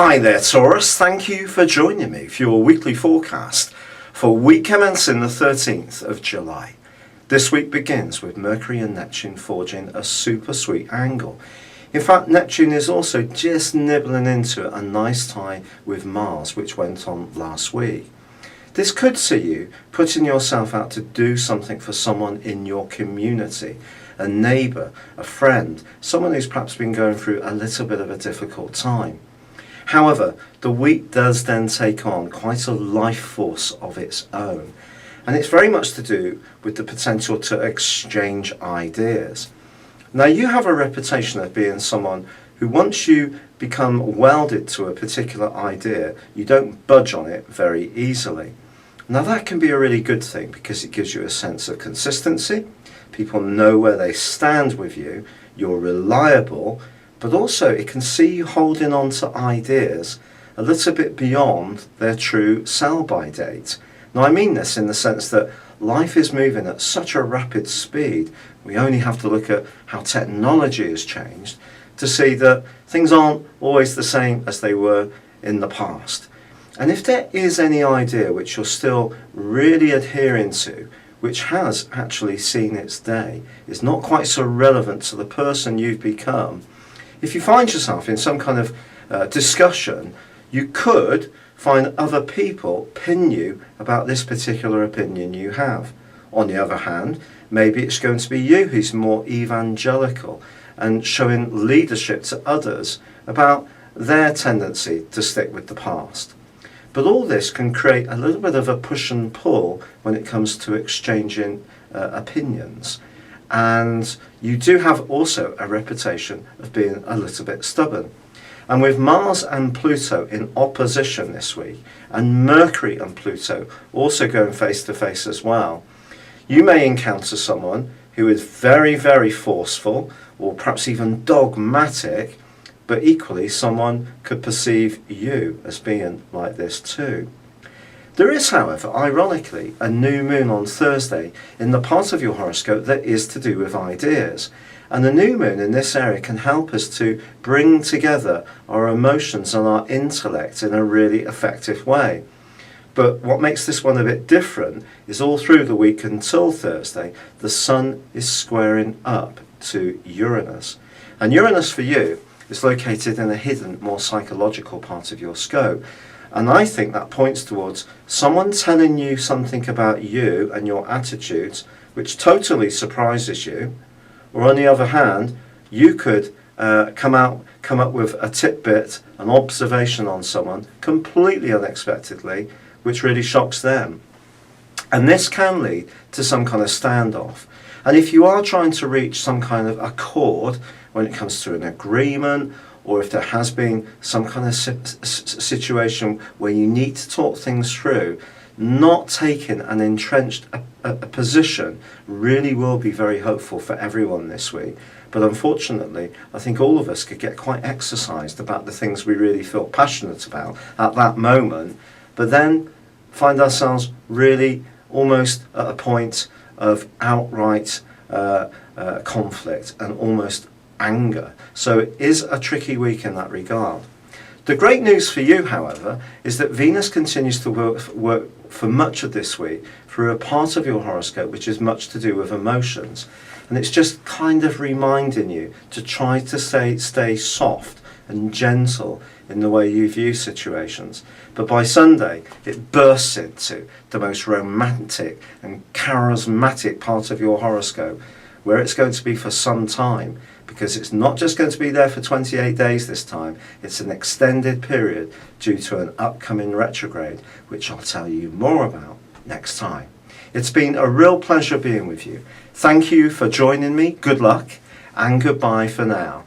Hi there, Taurus. Thank you for joining me for your weekly forecast for week commencing the 13th of July. This week begins with Mercury and Neptune forging a super sweet angle. In fact, Neptune is also just nibbling into a nice tie with Mars, which went on last week. This could see you putting yourself out to do something for someone in your community, a neighbour, a friend, someone who's perhaps been going through a little bit of a difficult time. However, the week does then take on quite a life force of its own, and it's very much to do with the potential to exchange ideas. Now, you have a reputation of being someone who, once you become welded to a particular idea, you don't budge on it very easily. Now, that can be a really good thing because it gives you a sense of consistency. People know where they stand with you, you're reliable, but also it can see you holding on to ideas a little bit beyond their true sell-by date. Now, I mean this in the sense that life is moving at such a rapid speed, we only have to look at how technology has changed to see that things aren't always the same as they were in the past. And if there is any idea which you're still really adhering to, which has actually seen its day, is not quite so relevant to the person you've become, if you find yourself in some kind of discussion, you could find other people pin you about this particular opinion you have. On the other hand, maybe it's going to be you who's more evangelical and showing leadership to others about their tendency to stick with the past. But all this can create a little bit of a push and pull when it comes to exchanging opinions. And you do have also a reputation of being a little bit stubborn. And with Mars and Pluto in opposition this week, and Mercury and Pluto also going face to face as well, you may encounter someone who is very, very forceful, or perhaps even dogmatic, but equally someone could perceive you as being like this too. There is, however, ironically, a new moon on Thursday in the part of your horoscope that is to do with ideas. And the new moon in this area can help us to bring together our emotions and our intellect in a really effective way. But what makes this one a bit different is all through the week until Thursday, the Sun is squaring up to Uranus. And Uranus for you is located in a hidden, more psychological part of your scope. And I think that points towards someone telling you something about you and your attitudes which totally surprises you. Or on the other hand, you could come up with a tidbit, an observation on someone completely unexpectedly, which really shocks them. And this can lead to some kind of standoff. And if you are trying to reach some kind of accord when it comes to an agreement, or if there has been some kind of situation where you need to talk things through, not taking an entrenched a position really will be very hopeful for everyone this week. But unfortunately, I think all of us could get quite exercised about the things we really feel passionate about at that moment, but then find ourselves really almost at a point of outright conflict and almost anger. So it is a tricky week in that regard. The great news for you, however, is that Venus continues to work for much of this week through a part of your horoscope which is much to do with emotions. And it's just kind of reminding you to try to stay soft and gentle in the way you view situations. But by Sunday, it bursts into the most romantic and charismatic part of your horoscope, where it's going to be for some time, because it's not just going to be there for 28 days this time, it's an extended period due to an upcoming retrograde, which I'll tell you more about next time. It's been a real pleasure being with you. Thank you for joining me, good luck, and goodbye for now.